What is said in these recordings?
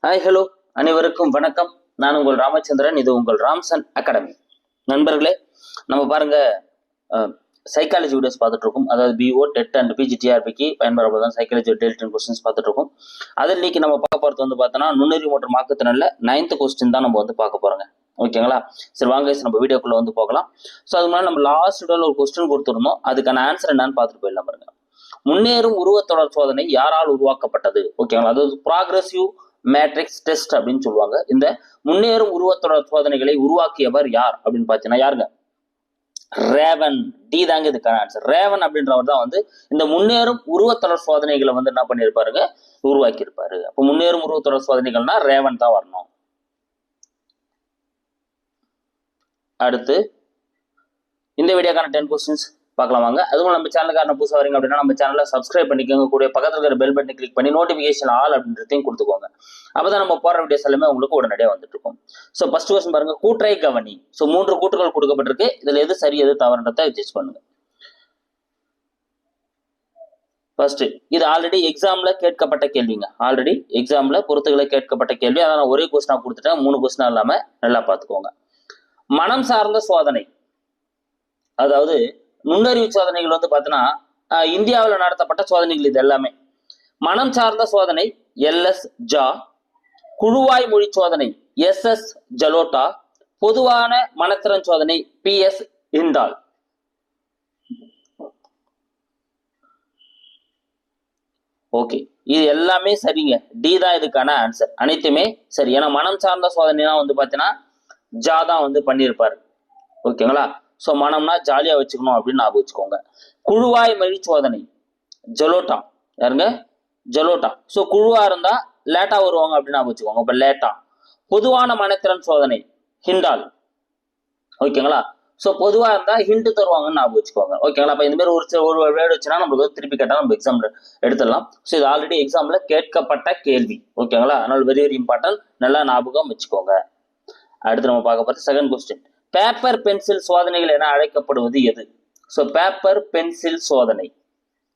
Hi hello அனைவருக்கும் வணக்கம். நான் உங்கள் ராமச்சந்திரன். இது உங்கள் ராம்சன் அகாடமி. நண்பர்களே, நம்ம பாருங்க சைக்காலஜி வீடியோஸ் பார்த்துட்டு இருக்கோம். அதாவது பிஓ டெட் அண்ட் பிஜிடிஆர்பிக்கு பயன்படுறதான் சைக்காலஜி டெல்டன் கொஸ்டின்ஸ் பார்த்துட்டு இருக்கோம். அதில் இன்னைக்கு நம்ம பார்க்க போகிறது வந்து பார்த்தோன்னா நுண்ணறிவு மற்றும் மாற்றுத்திறனில் 9th கொஸ்டின் தான் நம்ம வந்து பார்க்க போகிறோங்க. ஓகேங்களா? சரி, வாங்க நம்ம வீடியோக்குள்ளே வந்து போகலாம். ஸோ அது முன்னாடி நம்ம லாஸ்ட் வீடியோவில் ஒரு கொஸ்டின் கொடுத்துருந்தோம். அதுக்கான ஆன்சர் என்னன்னு பார்த்துட்டு போயிடலாம் பாருங்க. முன்னேறும் உருவத்தொடர் சோதனை யாரால் உருவாக்கப்பட்டது? ஓகேங்களா? அதாவது ப்ராக்ரெசிவ் மேட்ரிக்ஸ் டெஸ்ட் அப்படின்னு சொல்லுவாங்க. இந்த முன்னேறும் உருவத்தொடர் சோதனைகளை உருவாக்கியவர் யார் அப்படின்னு பார்த்தீங்கன்னா யாருங்க? ரேவன். டி தாங்க இதுக்கான ஆன்சர். ரேவன் அப்படின்றவர் தான் வந்து இந்த முன்னேறும் உருவத்தொடர் சோதனைகளை வந்து என்ன பண்ணியிருப்பாருங்க? உருவாக்கி இருப்பாரு. அப்போ முன்னேறும் உருவத்தொடர் சோதனைகள்னா ரேவன் தான் வரணும். அடுத்து இந்த வீடியோக்கான 10 கொஸ்டின்ஸ் பார்க்கலாம் வாங்க. அதுவும் நம்ம சேனலுக்கான புதுசாக வரீங்க அப்படின்னா நம்ம சேனலை சப்ஸ்கிரைப் பண்ணிக்கோங்க. கூட பக்கத்தில் இருக்கிற பெல் பட்டனை கிளிக் பண்ணி நோட்டிஃபிகேஷன் ஆல் அப்படின்றதையும் கொடுத்துக்கோங்க. அப்பதான் நம்ம போடுற வீடியோஸ் எல்லாமே உங்களுக்கு உடனடியாக வந்துட்டு இருக்கும். ஸோ ஃபர்ஸ்ட் கொஸ்டின் பாருங்க, கூற்றை கவனி. ஸோ 3 கூற்றுகள் கொடுக்கப்பட்டிருக்கு. இதுல எது சரி எது தவறுன்றதை ஜட்ஜ் பண்ணுங்க. ஃபர்ஸ்ட், இது ஆல்ரெடி எக்ஸாம்ல கேட்கப்பட்ட கேள்விங்க. ஆல்ரெடி எக்ஸாம்ல பொறுத்துகளை கேட்கப்பட்ட கேள்வி. அதான் நான் ஒரே கொஸ்டினா கொடுத்துட்டேன். 3 கொஸ்டினா இல்லாம நல்லா பார்த்துக்கோங்க. மனம் சார்ந்த சோதனை, அதாவது நுண்ணறிவு சோதனைகள் வந்து பார்த்தீங்கன்னா இந்தியாவில் நடத்தப்பட்ட சோதனைகள் இது எல்லாமே. மனம் சார்ந்த சோதனை எல்எஸ் ஜா, குழுவாய் மொழி சோதனை எஸ்எஸ் ஜலோட்டா, பொதுவான மனத்திறன் சோதனை பிஎஸ் ஹிண்டால். ஓகே, இது எல்லாமே சரிங்க. டி தான் இதுக்கான ஆன்சர். அனைத்துமே சரி. ஏன்னா மனம் சார்ந்த சோதனைனா வந்து பார்த்தீங்கன்னா ஜா தான் வந்து பண்ணியிருப்பாரு. ஓகேங்களா? ஸோ மனம்னா ஜாலியா வச்சுக்கணும் அப்படின்னு ஞாபகம் வச்சுக்கோங்க. குழுவாய் மொழி சோதனை ஜலோட்டா. யாருங்க? ஜலோட்டா. ஸோ குழுவா இருந்தா லேட்டா வருவாங்க அப்படின்னு ஞாபகம் வச்சுக்கோங்க. இப்ப லேட்டா. பொதுவான மனத்திறன் சோதனை ஹிண்டால். ஓகேங்களா? ஸோ பொதுவா இருந்தா ஹிண்ட் தருவாங்கன்னு ஞாபகம் வச்சுக்கோங்க. ஓகேங்களா? அப்ப இந்த மாதிரி ஒரு வேர்டு வச்சுன்னா நம்மளுக்கு திருப்பி கேட்டா நம்ம எக்ஸாம்ல எடுத்துடலாம். ஸோ இது ஆல்ரெடி எக்ஸாம்ல கேட்கப்பட்ட கேள்வி. ஓகேங்களா? அதனால வெரி வெரி இம்பார்ட்டன்ட், நல்லா ஞாபகம் வச்சுக்கோங்க. அடுத்து நம்ம பார்க்க போறது செகண்ட் கொஸ்டின். பேப்பர் பென்சில் சோதனைகள் என அழைக்கப்படுவது எது? ஸோ பேப்பர் பென்சில் சோதனை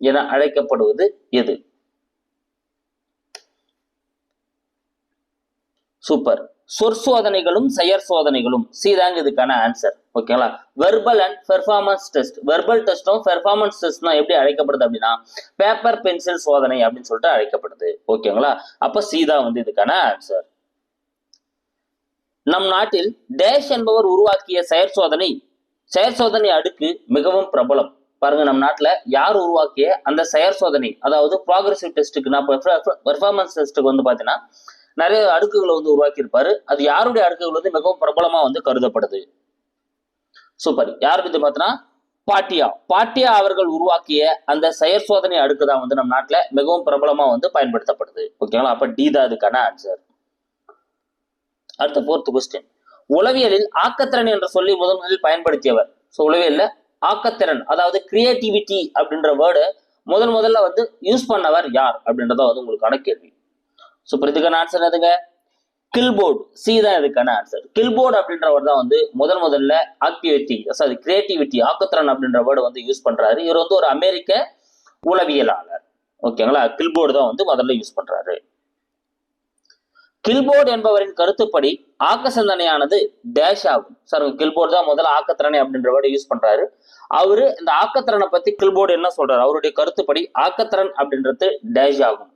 என அழைக்கப்படுவது எது? சூப்பர். சொற்சோதனைகளும் செயற் சோதனைகளும். சி தாங்க இதுக்கான ஆன்சர். ஓகேங்களா? Verbal and performance test. Verbal டெஸ்டும் பெர்ஃபார்மன்ஸ் டெஸ்ட்னா எப்படி அழைக்கப்படுது அப்படின்னா பேப்பர் பென்சில் சோதனை அப்படின்னு சொல்லிட்டு அழைக்கப்படுது. ஓகேங்களா? அப்ப சி தான் வந்து இதுக்கான ஆன்சர். நம் நாட்டில் டேஷ் என்பவர் உருவாக்கிய செயற் சோதனை அடுக்கு மிகவும் பிரபலம். பாருங்க, நம் நாட்டுல யார் உருவாக்கிய அந்த செயற் சோதனை, அதாவது ப்ராக்ரெசிவ் டெஸ்ட்டுக்கு, நான் பெர்ஃபார்மன்ஸ் டெஸ்ட்டுக்கு வந்து பாத்தீங்கன்னா நிறைய அடுக்குகளை வந்து உருவாக்கி இருப்பாரு. அது யாருடைய அடுக்குகள் வந்து மிகவும் பிரபலமா வந்து கருதப்படுது? சூப்பர். யாருக்கு இது பார்த்தீங்கன்னா பாட்டியா அவர்கள் உருவாக்கிய அந்த செயற் சோதனை அடுக்கு தான் வந்து நம் நாட்டுல மிகவும் பிரபலமா வந்து பயன்படுத்தப்படுது. ஓகேங்களா? அப்ப டி தான் அதுக்கான ஆன்சர். அடுத்த 4th கொஸ்டின். உளவியலில் ஆக்கத்திறன் என்ற சொல்லி முதலில் பயன்படுத்தியவர். ஸோ உளவியல்ல ஆக்கத்திறன், அதாவது கிரியேட்டிவிட்டி அப்படின்ற வேர்டு முதல்ல வந்து யூஸ் பண்ணவர் யார் அப்படின்றத வந்து உங்களுக்கான கேள்வி. ஸோ இதுக்கான ஆன்சர் எதுங்க? கில்போர்ட். சி தான் இதுக்கான ஆன்சர். கில்போர்ட் அப்படின்றவர் தான் வந்து முதல்ல ஆக்டிவிட்டி, சாரி கிரியேட்டிவிட்டி, ஆக்கத்திறன் அப்படின்ற வேர்டு வந்து யூஸ் பண்றாரு. இவர் வந்து ஒரு அமெரிக்க உளவியலாளர். ஓகேங்களா? கில்போர்டு தான் வந்து முதல்ல யூஸ் பண்றாரு. கில்போர்ட் என்பவரின் கருத்துப்படி ஆக்க சிந்தனையானது டேஷ் ஆகும். சார், கில்போர்ட் தான் முதல்ல ஆக்கத்திறனை அப்படின்ற வேர்டை யூஸ் பண்றாரு. அவரு இந்த ஆக்கத்திறனை பத்தி கில்போர்ட் என்ன சொல்றாரு? அவருடைய கருத்துப்படி ஆக்கத்திறன் அப்படின்றது டேஷ் ஆகும்.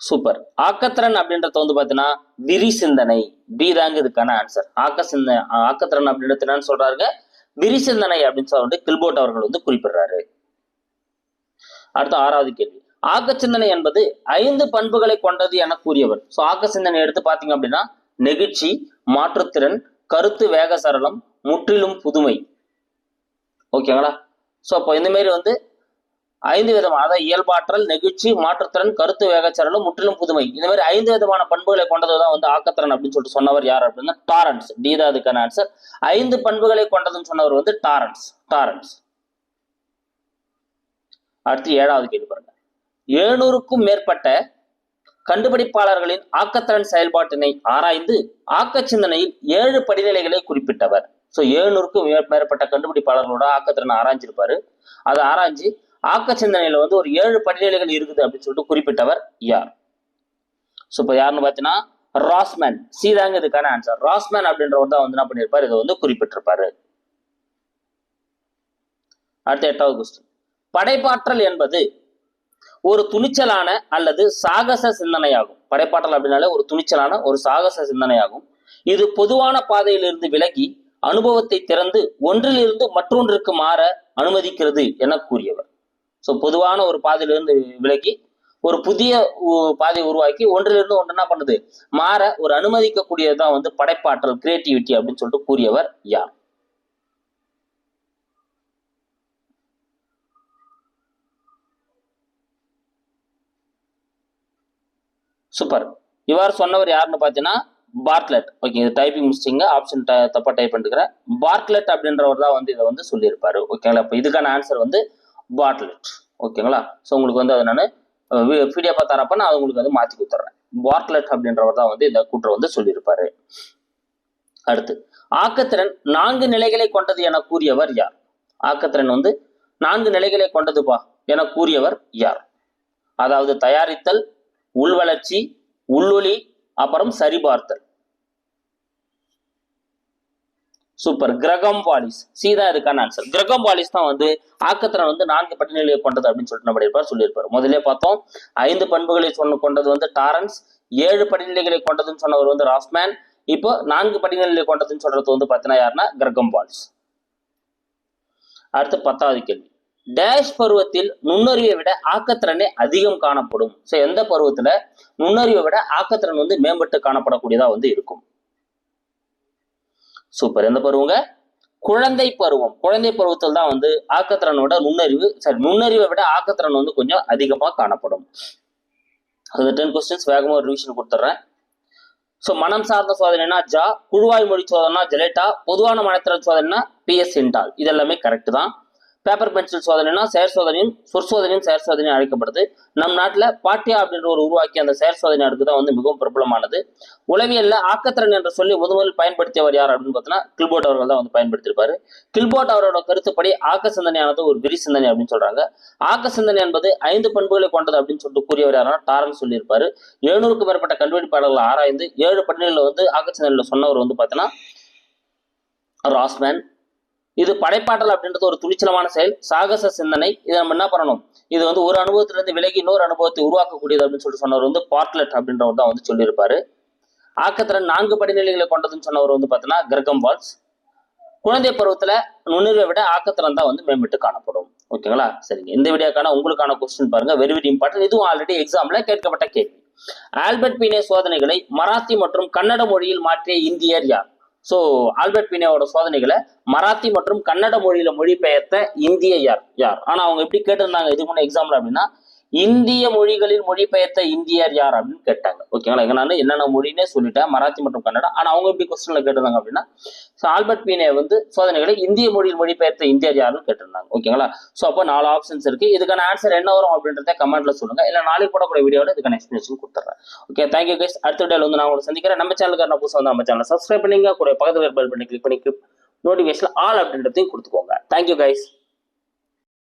சூப்பர். ஆக்கத்திறன் அப்படின்றது வந்து பாத்தீங்கன்னா விரி சிந்தனை. பி தாங்க இதுக்கான ஆன்சர். ஆக்கத்திறன் அப்படின்றது என்னன்னு சொல்றாருங்க? விரி சிந்தனை அப்படின்னு சொல்லிட்டு கில்போர்ட் அவர்கள் வந்து குறிப்பிடுறாரு. அடுத்த 6வது கேள்வி. ஆக்க சிந்தனை என்பது 5 பண்புகளை கொண்டது என கூறியவர். ஸோ ஆக்க சிந்தனை எடுத்து பார்த்தீங்க அப்படின்னா நெகிழ்ச்சி, மாற்றுத்திறன், கருத்து வேக சரளம், முற்றிலும் புதுமை. ஓகேங்களா? ஸோ அப்போ இந்த மாதிரி வந்து 5 விதமான, அதாவது இயல்பாற்றல், நெகிழ்ச்சி, மாற்றுத்திறன், கருத்து வேகச்சரலும், முற்றிலும் புதுமை, இந்த மாதிரி 5 விதமான பண்புகளை கொண்டதுதான் வந்து ஆக்கத்திறன் அப்படின்னு சொல்லிட்டு சொன்னவர் யார் அப்படின்னா டாரன்ஸ். டி தான் அதுக்கான ஆன்சர். 5 பண்புகளை கொண்டதுன்னு சொன்னவர் வந்து டாரன்ஸ். அடுத்து 7வது கேள்வி பாருங்க. 700க்கும் மேற்பட்ட கண்டுபிடிப்பாளர்களின் ஆக்கத்திறன் செயல்பாட்டினை ஆராய்ந்து ஆக்க சிந்தனையில் 7 படிநிலைகளை குறிப்பிட்டவர். ஸோ 700க்கும் மேற்பட்ட கண்டுபிடிப்பாளர்களோட ஆக்கத்திறனை ஆராய்ஞ்சிருப்பாரு. அதை ஆராய்ஞ்சு ஆக்க சிந்தனையில வந்து ஒரு 7 படிநிலைகள் இருக்குது அப்படின்னு சொல்லிட்டு குறிப்பிட்டவர் யார்? ஸோ இப்போ யாருன்னு பார்த்தீங்கன்னா ராஸ்மேன். சி தாங்க இதுக்கான ஆன்சர். ராஸ்மேன் அப்படின்றவர் தான் வந்து என்ன பண்ணியிருப்பார், இதை வந்து குறிப்பிட்டிருப்பாரு. அடுத்த 8வது கொஸ்டின். படைப்பாற்றல் என்பது ஒரு துணிச்சலான அல்லது சாகச சிந்தனையாகும். படைப்பாற்றல் அப்படின்னாலே ஒரு துணிச்சலான ஒரு சாகச சிந்தனையாகும். இது பொதுவான பாதையிலிருந்து விலகி அனுபவத்தை திறந்து ஒன்றிலிருந்து மற்றொன்றுக்கு மாற அனுமதிக்கிறது என கூறியவர். ஸோ பொதுவான ஒரு பாதையிலிருந்து விலகி ஒரு புதிய பாதையை உருவாக்கி ஒன்றிலிருந்து ஒன்று என்ன பண்ணுது, மாற ஒரு அனுமதிக்கக்கூடியதான் வந்து படைப்பாற்றல், கிரியேட்டிவிட்டி அப்படின்னு சொல்லிட்டு கூறியவர் யார்? சூப்பர். இவ்வாறு சொன்னவர் யாருன்னு பார்த்தீங்கன்னா பார்ட்லெட். ஓகே, இது டைப்பிங் மிஸ்டேங்க, ஆப்ஷன் தப்பா டைப் பண்ணிக்கிறேன். பார்ட்லெட் அப்படின்றவர் தான் வந்து இதை வந்து சொல்லியிருப்பாரு. ஓகேங்களா? இப்போ இதுக்கான ஆன்சர் வந்து பார்ட்லெட். ஓகேங்களா? ஸோ உங்களுக்கு வந்து அதை நான் பிடிஎஃபாக தரப்ப நான் உங்களுக்கு வந்து மாற்றி கொடுத்துட்றேன். பார்ட்லெட் அப்படின்றவர் தான் வந்து இந்த கூற்றை வந்து சொல்லியிருப்பாரு. அடுத்து, ஆக்கத்திறன் 4 நிலைகளை கொண்டது என கூறியவர் யார்? ஆக்கத்திறன் வந்து 4 நிலைகளை கொண்டதுப்பா என கூறியவர் யார்? அதாவது தயாரித்தல், உள்வளர்ச்சி, உள்ளொளி, அப்புறம் சரிபார்த்தல். சூப்பர். கிரகம் வாலிஸ். சி தான் இதுக்கான ஆன்சர். கிரகம் வாலிஸ் தான் வந்து ஆக்கத்திறன் வந்து 4 படிநிலையை கொண்டது அப்படின்னு சொல்லிட்டு நம்ம சொல்லியிருப்பார். முதலே பார்த்தோம் 5 பண்புகளை கொண்டது வந்து டாரன்ஸ், 7 படிநிலைகளை கொண்டதுன்னு சொன்னவர் வந்து ராஸ்மேன். இப்போ 4 படிநிலைகளை கொண்டதுன்னு சொல்றது வந்து பார்த்தீங்கன்னா யாருன்னா கிரகம் வாலிஸ். அடுத்து 10வது கேள்வி. டேஷ் பருவத்தில் நுண்ணறிவை விட ஆக்கத்திறனே அதிகம் காணப்படும். ஸோ எந்த பருவத்துல நுண்ணறிவை விட ஆக்கத்திறன் வந்து மேம்பட்டு காணப்படக்கூடியதா வந்து இருக்கும்? சூப்பர். எந்த பருவங்க? குழந்தை பருவம். குழந்தை பருவத்தில் தான் வந்து ஆக்கத்திறனோட நுண்ணறிவை விட ஆக்கத்திறன் வந்து கொஞ்சம் அதிகமா காணப்படும். அது 10 கொஸ்டின்ஸ் வேகமா ஒரு ரிவிஷன் கொடுத்துட்றேன். ஸோ மனம் சார்ந்த சோதனைனா ஜா, குழுவாய் மொழி சோதனைனா ஜெலேட்டா, பொதுவான மனத்திறன் சோதனைனா PS இன்டால். இது எல்லாமே கரெக்ட் தான். பேப்பர் பென்சில் சோதனைனா செயற் சோதனையும் சொற்சோதனையும் செயற் சோதனையும் அழைக்கப்படுது. நம் நாட்டில் பாட்டியா அப்படின்ற ஒரு உருவாக்கி அந்த செயற் சோதனை அடுக்கு தான் வந்து மிகவும் பிரபலமானது. உளவியல்ல ஆக்கத்திறன் என்று சொல்லி முதலில் பயன்படுத்தியவர் யார் அப்படின்னு பார்த்தீங்கன்னா கில்போர்ட் அவர்கள் தான் வந்து பயன்படுத்தியிருப்பாரு. கில்போர்ட் அவரோட கருத்துப்படி ஆக்க சிந்தனையானது ஒரு விரி சிந்தனை அப்படின்னு சொல்றாங்க. ஆக்க சிந்தனை என்பது 5 பண்புகளை கொண்டது அப்படின்னு சொல்லிட்டு கூறியவர் யாருன்னா டாரன்ஸ் சொல்லியிருப்பாரு. 700க்கும் மேற்பட்ட கண்டுபிடிப்பாளர்களை ஆராய்ந்து 7 படிநிலையில் வந்து ஆக்க சிந்தனையில சொன்னவர் வந்து பார்த்தீங்கன்னா ராஸ்மேன். இது படைப்பாற்றல் அப்படின்றது ஒரு துணிச்சலமான செயல், சாகச சிந்தனை. இதை நம்ம என்ன பண்ணணும், இது வந்து ஒரு அனுபவத்திலிருந்து விலகி இன்னொரு அனுபவத்தை உருவாக்கக்கூடியது அப்படின்னு சொல்லிட்டு சொன்னவர் வந்து பார்ட்லெட் அப்படின்றவர் தான் வந்து சொல்லியிருப்பாரு. ஆக்கத்திறன் 4 படிநிலைகளை கொண்டதுன்னு சொன்னவர் வந்து பார்த்தீங்கன்னா கிரகம் வால்ஸ். குழந்தை பருவத்துல நுண்ணறிவை விட ஆக்கத்திறன் தான் வந்து மேம்பட்டு காணப்படும். ஓகேங்களா? சரிங்க. இந்த வீடியோக்கான உங்களுக்கான கொஸ்டின் பாருங்க, வெரி வெரி இம்பார்ட்டன்ட். இதுவும் ஆல்ரெடி எக்ஸாம்ல கேட்கப்பட்ட கேள்வி. ஆல்பர்ட் பீனே சோதனைகளை மராத்தி மற்றும் கன்னட மொழியில் மாற்றிய இந்தியர் யார்? ஸோ ஆல்பர்ட் பீனேவோட சோதனைகளை மராத்தி மற்றும் கன்னட மொழியில மொழிபெயர்த்த இந்திய யார்? ஆனா அவங்க எப்படி கேட்டிருந்தாங்க இதுக்கு முன்னே எக்ஸாம்ல அப்படின்னா இந்திய மொழிகளில் மொழிபெயர்த்த இந்தியர் யார் அப்படின்னு கேட்டாங்க. ஓகேங்களா? இங்க நான் என்னென்ன மொழின்னே சொல்லிட்டேன், மராத்தி மற்றும் கன்னடா. ஆனா அவங்க எப்படி கொஸ்டின்ல கேட்டிருந்தாங்க அப்படின்னா ஆல்பர்ட் பீனே வந்து சோதனைகளை இந்திய மொழியில் மொழிபெயர்த்த இந்தியர் யாருன்னு கேட்டிருந்தாங்க. ஓகேங்களா? ஸோ அப்போ 4 ஆப்ஷன்ஸ் இருக்கு. இதுக்கான ஆன்சர் என்ன வரும் அப்படின்றத கமெண்ட்ல சொல்லுங்க. இல்லை நாளைக்கு போடக்கூடிய வீடியோவில் இதுக்கான எக்ஸ்பிளேஷன் கொடுத்துறேன். Okay, thank you guys. அடுத்த வீடியோவில் வந்து நான் உங்களை சந்திக்கிறேன். நம்ம சேனலுக்கு நான் புதுசாக வந்து நம்ம சேனலை சப்ஸ்கிரைப் பண்ணிங்க, கூட பக்கத்தில் பெல் பண்ணி கிளிக் பண்ணி நோட்டிஃபிகேஷன் ஆல் அப்படின்றதையும் கொடுத்துக்கோங்க. Thank you guys.